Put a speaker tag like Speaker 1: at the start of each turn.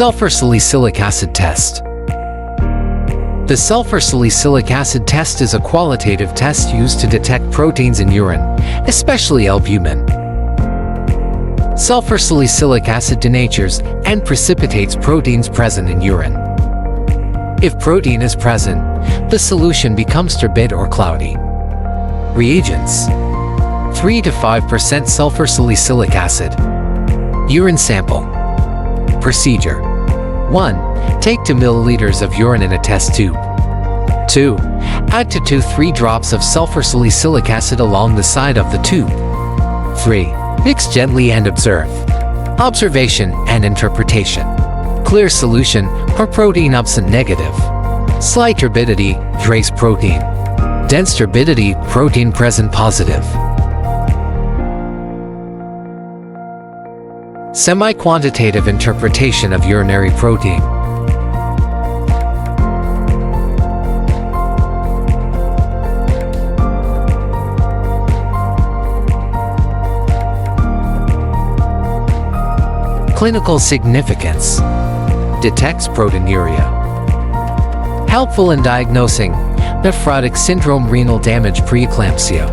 Speaker 1: Sulfur Salicylic Acid Test. The sulfur salicylic acid test is a qualitative test used to detect proteins in urine, especially albumin. Sulfur salicylic acid denatures and precipitates proteins present in urine. If protein is present, the solution becomes turbid or cloudy. Reagents: 3 to 5% sulfur salicylic acid. Urine sample. Procedure: 1. Take 2 milliliters of urine in a test tube. 2. Add 2 to 3 drops of sulfur salicylic acid along the side of the tube. 3. Mix gently and observe. Observation and interpretation. Clear solution or protein absent negative. Slight turbidity, trace protein. Dense turbidity, protein present positive. Semi-quantitative interpretation of urinary protein. Clinical significance: detects proteinuria. Helpful in diagnosing nephrotic syndrome, renal damage, preeclampsia.